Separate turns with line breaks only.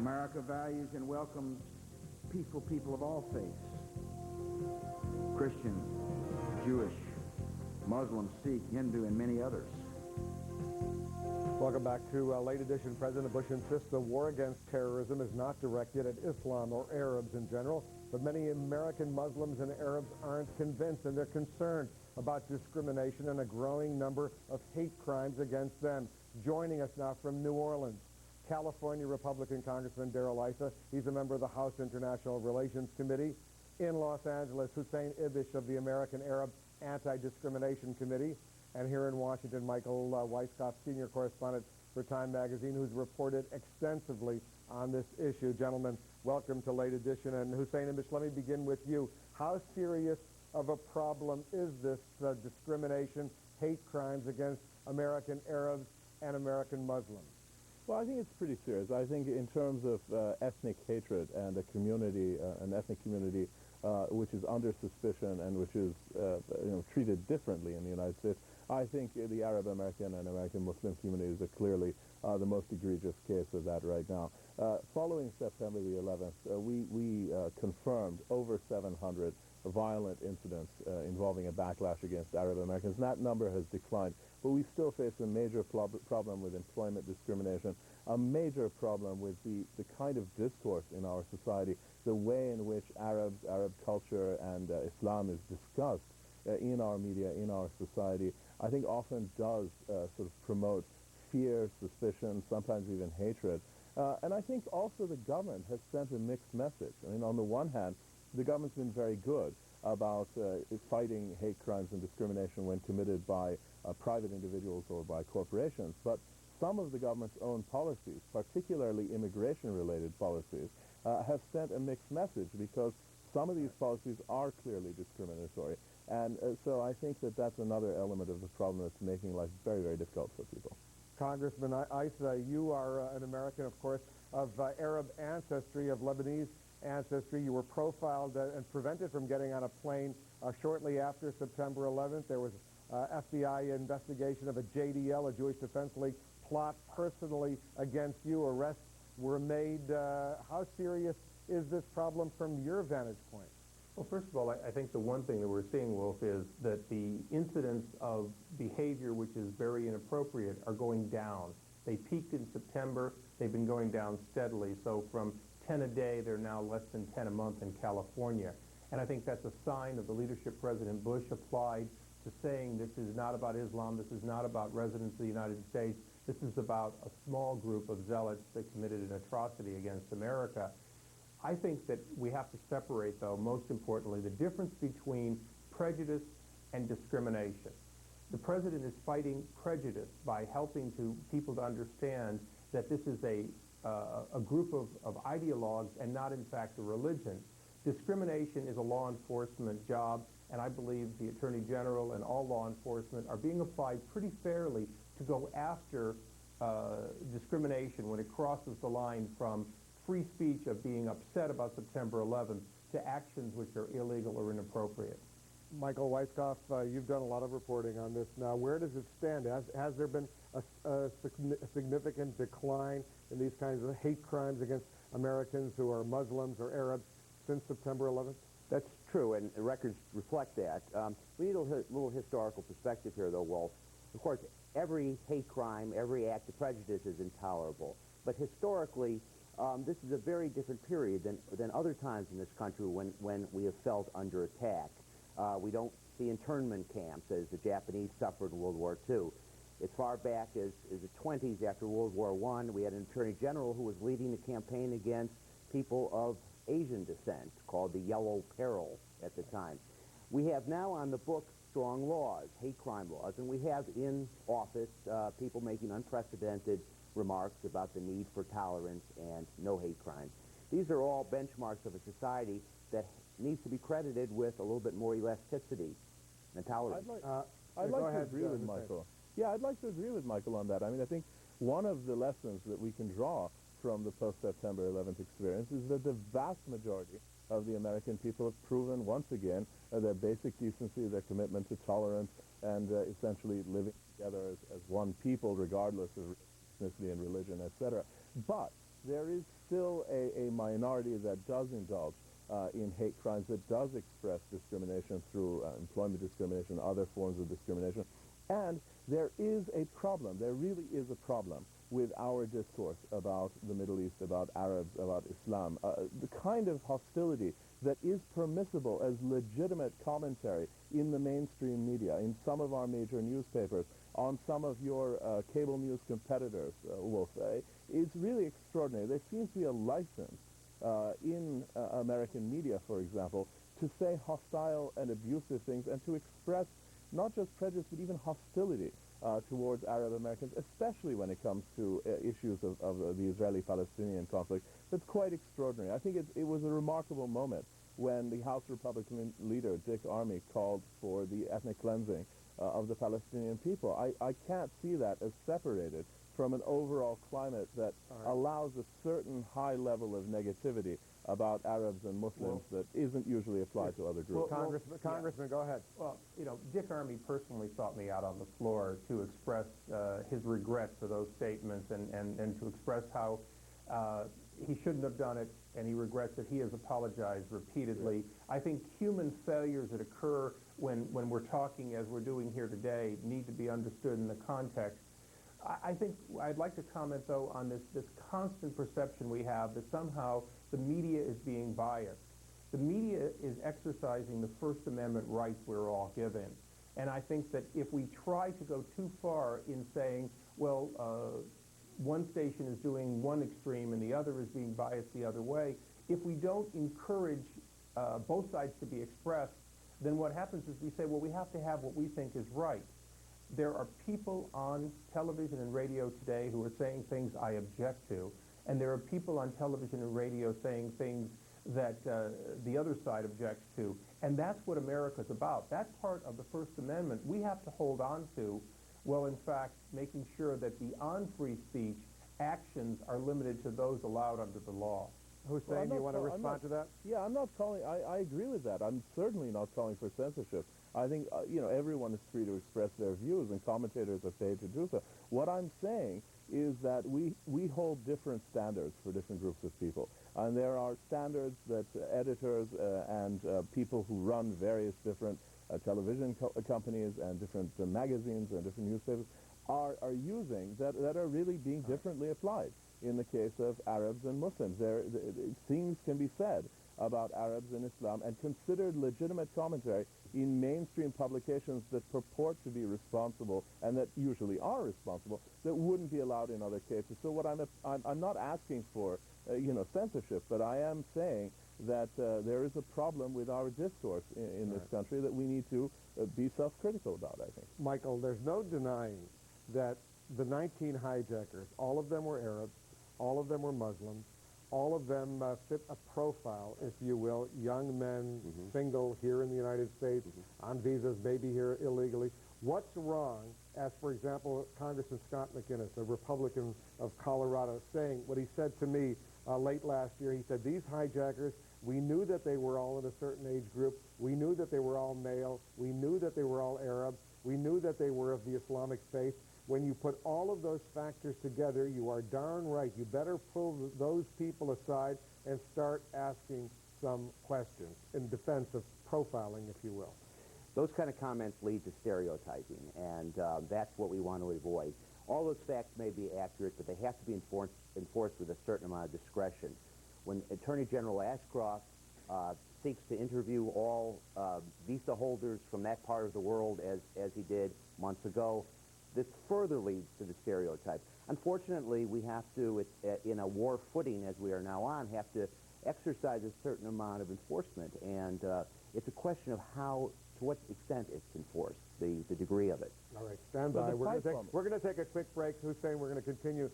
America values and welcomes peaceful people of all faiths. Christian, Jewish, Muslim, Sikh, Hindu, and many others.
Welcome back to Late Edition. President Bush insists the war against terrorism is not directed at Islam or Arabs in general, but many American Muslims and Arabs aren't convinced, and they're concerned about discrimination and a growing number of hate crimes against them. Joining us now from New Orleans, California Republican Congressman Daryl Issa. He's a member of the House International Relations Committee. In Los Angeles, Hussein Ibish of the American Arab Anti-Discrimination Committee. And here in Washington, Michael Weisskopf, senior correspondent for Time magazine, who's reported extensively on this issue. Gentlemen, welcome to Late Edition. And Hussein Ibish, let me begin with you. How serious of a problem is this discrimination, hate crimes against American Arabs and American Muslims?
Well, I think it's pretty serious. I think in terms of ethnic hatred and a community, an ethnic community which is under suspicion and which is treated differently in the United States, I think the Arab American and American Muslim communities are clearly the most egregious case of that right now. Following September the 11th, we confirmed over 700 violent incidents involving a backlash against Arab Americans. And that number has declined, but we still face a major problem with employment discrimination, a major problem with the kind of discourse in our society, the way in which Arab culture and Islam is discussed in our media, in our society, I think often does sort of promote fear, suspicion, sometimes even hatred. And I think also the government has sent a mixed message. I mean, on the one hand, the government's been very good about fighting hate crimes and discrimination when committed by private individuals or by corporations. But some of the government's own policies, particularly immigration-related policies, have sent a mixed message because some of these policies are clearly discriminatory. And so I think that that's another element of the problem that's making life very, very difficult for people.
Congressman Issa, you are an American, of course, of Arab ancestry, of Lebanese ancestry. You were profiled and prevented from getting on a plane shortly after September 11th. There was FBI investigation of a JDL, a Jewish Defense League, plot personally against you. Arrests were made. How serious is this problem from your vantage point?
Well, first of all, I think the one thing that we're seeing, Wolf, is that the incidents of behavior which is very inappropriate are going down. They peaked in September. They've been going down steadily. So from 10 a day, they're now less than 10 a month in California. And I think that's a sign of the leadership President Bush applied to saying this is not about Islam, this is not about residents of the United States, this is about a small group of zealots that committed an atrocity against America. I think that we have to separate, though, most importantly, the difference between prejudice and discrimination. The President is fighting prejudice by helping people to understand that this is a group of ideologues and not, in fact, a religion. Discrimination is a law enforcement job, and I believe the Attorney General and all law enforcement are being applied pretty fairly to go after discrimination when it crosses the line from free speech of being upset about September 11th to actions which are illegal or inappropriate.
Michael Weisskopf, you've done a lot of reporting on this now. Where does it stand? Has there been a significant decline in these kinds of hate crimes against Americans who are Muslims or Arabs since September 11th?
That's true, and records reflect that. We need a little historical perspective here, though, Wolf. Of course, every hate crime, every act of prejudice is intolerable. But historically, this is a very different period than other times in this country when we have felt under attack. We don't see internment camps as the Japanese suffered in World War II. As far back as the 20s, after World War I, we had an Attorney General who was leading a campaign against people of Asian descent called the Yellow Peril at the time. We have now on the books strong laws, hate crime laws, and we have in office people making unprecedented remarks about the need for tolerance and no hate crimes. These are all benchmarks of a society that needs to be credited with a little bit more elasticity and tolerance.
I'd like to agree with Michael. Yeah, I'd like to agree with Michael on that. I mean, I think one of the lessons that we can draw from the post-September 11th experience is that the vast majority of the American people have proven once again their basic decency, their commitment to tolerance, and essentially living together as one people, regardless of ethnicity and religion, etc. But there is still a minority that does indulge in hate crimes, that does express discrimination through employment discrimination, other forms of discrimination. And there is a problem, there really is a problem with our discourse about the Middle East, about Arabs, about Islam, the kind of hostility that is permissible as legitimate commentary in the mainstream media, in some of our major newspapers, on some of your cable news competitors, Wolf, is really extraordinary. There seems to be a license in American media, for example, to say hostile and abusive things and to express not just prejudice but even hostility towards Arab Americans, especially when it comes to issues of the Israeli-Palestinian conflict. That's quite extraordinary. I think it was a remarkable moment when the House Republican leader, Dick Armey, called for the ethnic cleansing of the Palestinian people. I can't see that as separated from an overall climate that allows a certain high level of negativity about Arabs and Muslims that isn't usually applied to other groups.
Congressman, go ahead.
Well, you know, Dick Armey personally sought me out on the floor to express his regret for those statements and to express how he shouldn't have done it, and he regrets that he has apologized repeatedly. I think human failures that occur when we're talking, as we're doing here today, need to be understood in the context. I think I'd like to comment, though, on this constant perception we have that somehow the media is being biased. The media is exercising the First Amendment rights we're all given. And I think that if we try to go too far in saying, well, one station is doing one extreme and the other is being biased the other way, if we don't encourage both sides to be expressed, then what happens is we say, well, we have to have what we think is right. There are people on television and radio today who are saying things I object to, and there are people on television and radio saying things that the other side objects to, and that's what America's about. That part of the First Amendment we have to hold on to, while in fact making sure that the on-free speech actions are limited to those allowed under the law.
Hussein, you want to respond to that?
Yeah, I'm not calling, I agree with that. I'm certainly not calling for censorship. I think, you know, everyone is free to express their views, and commentators are paid to do so. What I'm saying is that we hold different standards for different groups of people. And there are standards that editors and people who run various different television companies and different magazines and different newspapers are using that are really being differently applied. In the case of Arabs and Muslims, things can be said about Arabs and Islam and considered legitimate commentary in mainstream publications that purport to be responsible and that usually are responsible, that wouldn't be allowed in other cases. So what I'm not asking for, censorship, but I am saying that there is a problem with our discourse in this country that we need to be self-critical about, I think.
Michael, there's no denying that the 19 hijackers, all of them were Arabs, all of them were Muslims, all of them fit a profile, if you will, young men, single here in the United States, on visas, maybe here illegally. What's wrong, as for example, Congressman Scott McInnes, a Republican of Colorado, saying what he said to me late last year. He said, these hijackers, we knew that they were all in a certain age group. We knew that they were all male. We knew that they were all Arab. We knew that they were of the Islamic faith. When you put all of those factors together, you are darn right. You better pull those people aside and start asking some questions in defense of profiling, if you will.
Those kind of comments lead to stereotyping, and that's what we want to avoid. All those facts may be accurate, but they have to be enforced with a certain amount of discretion. When Attorney General Ashcroft seeks to interview all visa holders from that part of the world, as he did months ago, this further leads to the stereotype. Unfortunately, we have to, in a war footing as we are now on, have to exercise a certain amount of enforcement. And it's a question of how, to what extent it's enforced, the degree of it.
All right, stand by. We're going to take a quick break. Hussein, we're going to continue.